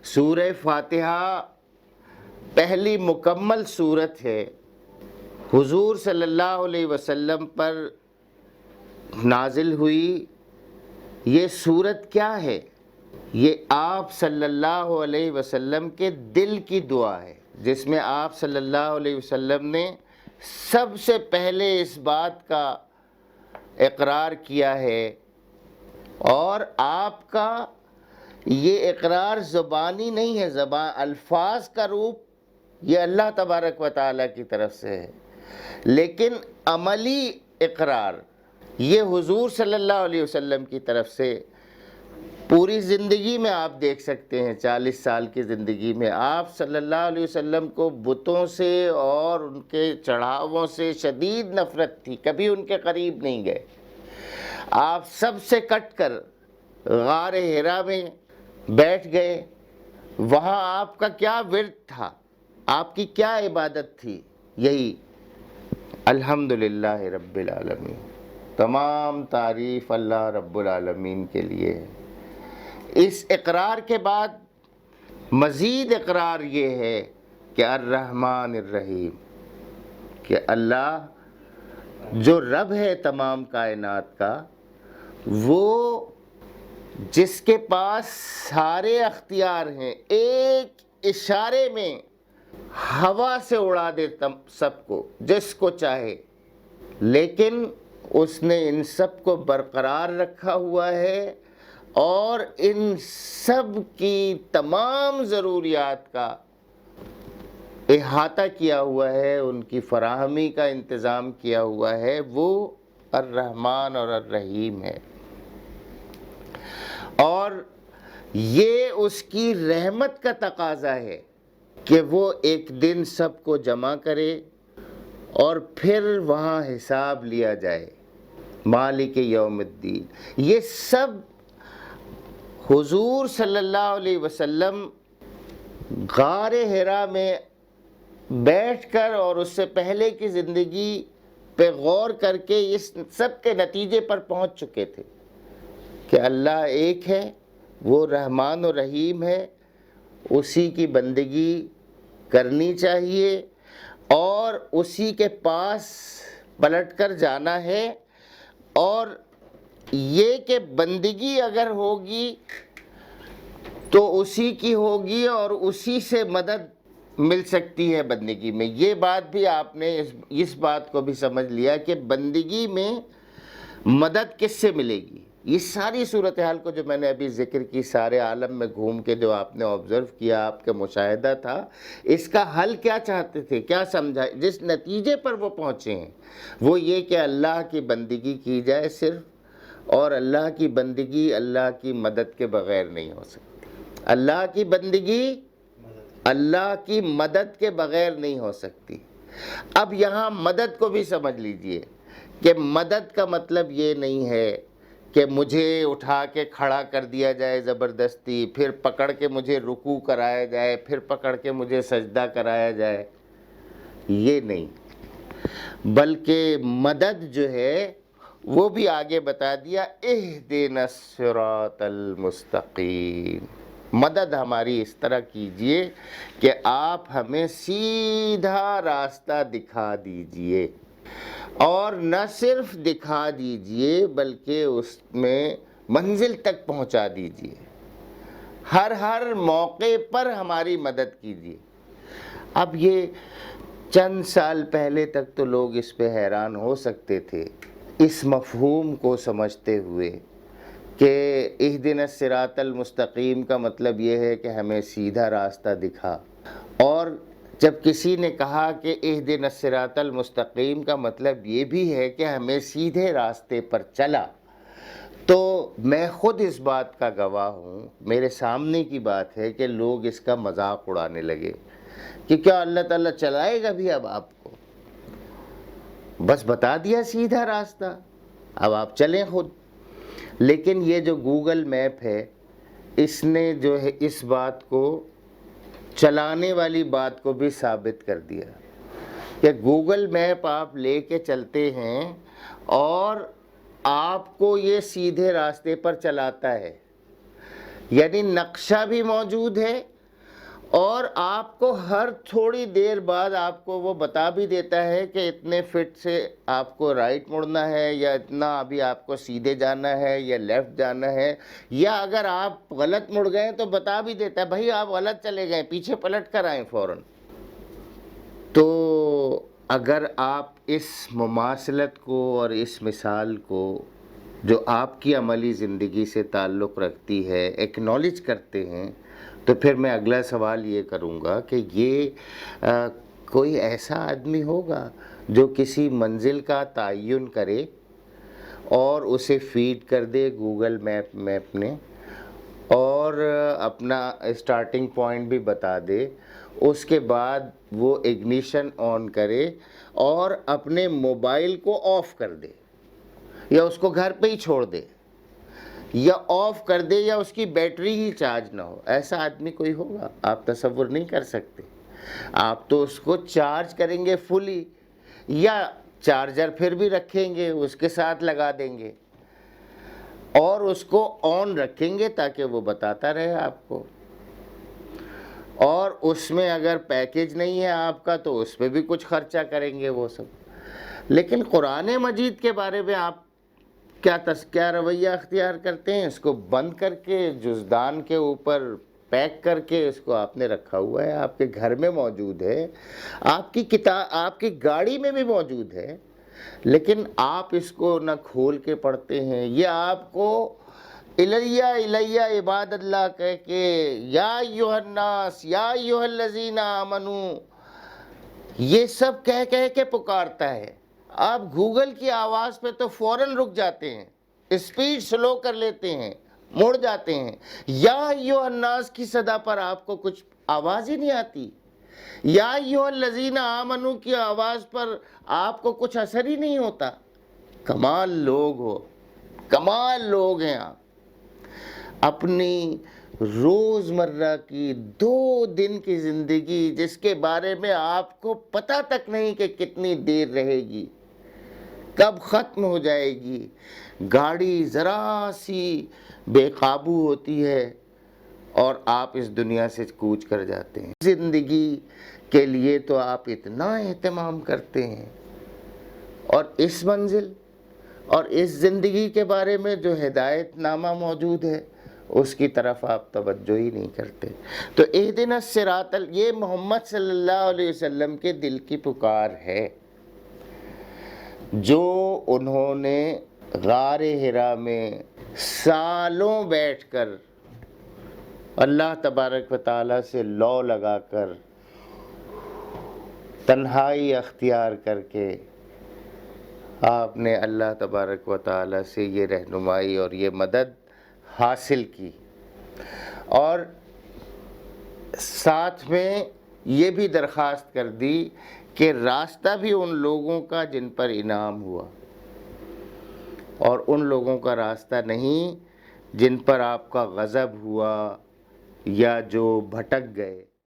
سورہ فاتحہ پہلی مکمل صورت ہے، حضور صلی اللہ علیہ وسلم پر نازل ہوئی۔ یہ صورت کیا ہے؟ یہ آپ صلی اللہ علیہ وسلم کے دل کی دعا ہے، جس میں آپ صلی اللہ علیہ وسلم نے سب سے پہلے اس بات کا اقرار کیا ہے، اور آپ کا یہ اقرار زبانی نہیں ہے، الفاظ کا روپ یہ اللہ تبارک و تعالیٰ کی طرف سے ہے، لیکن عملی اقرار یہ حضور صلی اللہ علیہ وسلم کی طرف سے پوری زندگی میں آپ دیکھ سکتے ہیں۔ 40 سال کی زندگی میں آپ صلی اللہ علیہ وسلم کو بتوں سے اور ان کے چڑھاووں سے شدید نفرت تھی، کبھی ان کے قریب نہیں گئے۔ آپ سب سے کٹ کر غار حرا میں بیٹھ گئے۔ وہاں آپ کا کیا ورد تھا، آپ کی کیا عبادت تھی؟ یہی الحمدللہ رب العالمین، تمام تعریف اللہ رب العالمین کے لیے ہے۔ اس اقرار کے بعد مزید اقرار یہ ہے کہ الرحمن الرحیم، کہ اللہ جو رب ہے تمام کائنات کا، وہ جس کے پاس سارے اختیار ہیں، ایک اشارے میں ہوا سے اڑا دیتا سب کو جس کو چاہے، لیکن اس نے ان سب کو برقرار رکھا ہوا ہے اور ان سب کی تمام ضروریات کا احاطہ کیا ہوا ہے، ان کی فراہمی کا انتظام کیا ہوا ہے۔ وہ الرحمن اور الرحیم ہے، اور یہ اس کی رحمت کا تقاضا ہے کہ وہ ایک دن سب کو جمع کرے اور پھر وہاں حساب لیا جائے، مالک یوم الدین۔ یہ سب حضور صلی اللہ علیہ وسلم غار حرا میں بیٹھ کر اور اس سے پہلے کی زندگی پہ غور کر کے اس سب کے نتیجے پر پہنچ چکے تھے کہ اللہ ایک ہے، وہ رحمان و رحیم ہے، اسی کی بندگی کرنی چاہیے اور اسی کے پاس پلٹ کر جانا ہے، اور یہ کہ بندگی اگر ہوگی تو اسی کی ہوگی اور اسی سے مدد مل سکتی ہے بندگی میں۔ یہ بات بھی آپ نے اس بات کو بھی سمجھ لیا کہ بندگی میں مدد کس سے ملے گی۔ یہ ساری صورتحال کو جو میں نے ابھی ذکر کی، سارے عالم میں گھوم کے جو آپ نے آبزرو کیا، آپ کا مشاہدہ تھا، اس کا حل کیا چاہتے تھے، کیا سمجھا؟ جس نتیجے پر وہ پہنچے ہیں وہ یہ کہ اللہ کی بندگی کی جائے صرف، اور اللہ کی بندگی اللہ کی مدد کے بغیر نہیں ہو سکتی۔ اللہ کی بندگی اللہ کی مدد کے بغیر نہیں ہو سکتی۔ اب یہاں مدد کو بھی سمجھ لیجئے کہ مدد کا مطلب یہ نہیں ہے کہ مجھے اٹھا کے کھڑا کر دیا جائے زبردستی، پھر پکڑ کے مجھے رکوع کرایا جائے، پھر پکڑ کے مجھے سجدہ کرایا جائے، یہ نہیں، بلکہ مدد جو ہے وہ بھی آگے بتا دیا، اہدنا الصراط المستقیم، مدد ہماری اس طرح کیجئے کہ آپ ہمیں سیدھا راستہ دکھا دیجئے، اور نہ صرف دکھا دیجئے بلکہ اس میں منزل تک پہنچا دیجئے، ہر موقع پر ہماری مدد کیجئے۔ اب یہ چند سال پہلے تک تو لوگ اس پہ حیران ہو سکتے تھے، اس مفہوم کو سمجھتے ہوئے کہ اہدنا الصراط المستقیم کا مطلب یہ ہے کہ ہمیں سیدھا راستہ دکھا، اور جب کسی نے کہا کہ اہدنا الصراط المستقیم کا مطلب یہ بھی ہے کہ ہمیں سیدھے راستے پر چلا، تو میں خود اس بات کا گواہ ہوں، میرے سامنے کی بات ہے کہ لوگ اس کا مذاق اڑانے لگے کہ کیا اللہ تعالیٰ چلائے گا بھی اب آپ کو؟ بس بتا دیا سیدھا راستہ، اب آپ چلیں خود۔ لیکن یہ جو گوگل میپ ہے، اس نے جو ہے اس بات کو، چلانے والی بات کو بھی ثابت کر دیا کہ گوگل میپ آپ لے کے چلتے ہیں اور آپ کو یہ سیدھے راستے پر چلاتا ہے، یعنی نقشہ بھی موجود ہے اور آپ کو ہر تھوڑی دیر بعد آپ کو وہ بتا بھی دیتا ہے کہ اتنے فٹ سے آپ کو رائٹ مڑنا ہے، یا اتنا ابھی آپ کو سیدھے جانا ہے یا لیفٹ جانا ہے، یا اگر آپ غلط مڑ گئے تو بتا بھی دیتا ہے بھائی آپ غلط چلے گئے، پیچھے پلٹ کر آئیں فوراً۔ تو اگر آپ اس مماثلت کو اور اس مثال کو جو آپ کی عملی زندگی سے تعلق رکھتی ہے ایکنالج کرتے ہیں، تو پھر میں اگلا سوال یہ کروں گا کہ یہ کوئی ایسا آدمی ہوگا جو کسی منزل کا تعین کرے اور اسے فیڈ کر دے گوگل میپ نے، اور اپنا اسٹارٹنگ پوائنٹ بھی بتا دے، اس کے بعد وہ اگنیشن آن کرے اور اپنے موبائل کو آف کر دے، یا اس کو گھر پہ ہی چھوڑ دے، یا آف کر دے، یا اس کی بیٹری ہی چارج نہ ہو؟ ایسا آدمی کوئی ہوگا؟ آپ تصور نہیں کر سکتے۔ آپ تو اس کو چارج کریں گے فلی، یا چارجر پھر بھی رکھیں گے اس کے ساتھ لگا دیں گے، اور اس کو آن رکھیں گے تاکہ وہ بتاتا رہے آپ کو، اور اس میں اگر پیکیج نہیں ہے آپ کا تو اس پہ بھی کچھ خرچہ کریں گے وہ سب۔ لیکن قرآن مجید کے بارے میں آپ کیا رویہ اختیار کرتے ہیں؟ اس کو بند کر کے جزدان کے اوپر پیک کر کے اس کو آپ نے رکھا ہوا ہے، آپ کے گھر میں موجود ہے، آپ کی گاڑی میں بھی موجود ہے، لیکن آپ اس کو نہ کھول کے پڑھتے ہیں۔ یہ آپ کو الیہ عباد اللہ کہہ کے، یا ایھا الناس یا ایھا الذین آمنو، یہ سب کہہ کے پکارتا ہے۔ آپ گوگل کی آواز پہ تو فوراً رک جاتے ہیں، اسپیڈ سلو کر لیتے ہیں، مڑ جاتے ہیں۔ یا ایھا الناس کی صدا پر آپ کو کچھ آواز ہی نہیں آتی، یا ایھا الذین آمنو کی آواز پر آپ کو کچھ اثر ہی نہیں ہوتا۔ کمال لوگ ہو، کمال لوگ ہیں آپ۔ اپنی روزمرہ کی 2 دن کی زندگی، جس کے بارے میں آپ کو پتہ تک نہیں کہ کتنی دیر رہے گی، کب ختم ہو جائے گی، گاڑی ذرا سی بے قابو ہوتی ہے اور آپ اس دنیا سے کوچ کر جاتے ہیں۔ زندگی کے لیے تو آپ اتنا اہتمام کرتے ہیں، اور اس منزل اور اس زندگی کے بارے میں جو ہدایت نامہ موجود ہے اس کی طرف آپ توجہ ہی نہیں کرتے۔ تو اہدنا الصراط، یہ محمد صلی اللہ علیہ وسلم کے دل کی پکار ہے، جو انہوں نے غار حرا میں سالوں بیٹھ کر اللہ تبارک و تعالیٰ سے لو لگا کر، تنہائی اختیار کر کے آپ نے اللہ تبارک و تعالیٰ سے یہ رہنمائی اور یہ مدد حاصل کی، اور ساتھ میں یہ بھی درخواست کر دی کہ راستہ بھی ان لوگوں کا جن پر انعام ہوا، اور ان لوگوں کا راستہ نہیں جن پر آپ کا غضب ہوا یا جو بھٹک گئے۔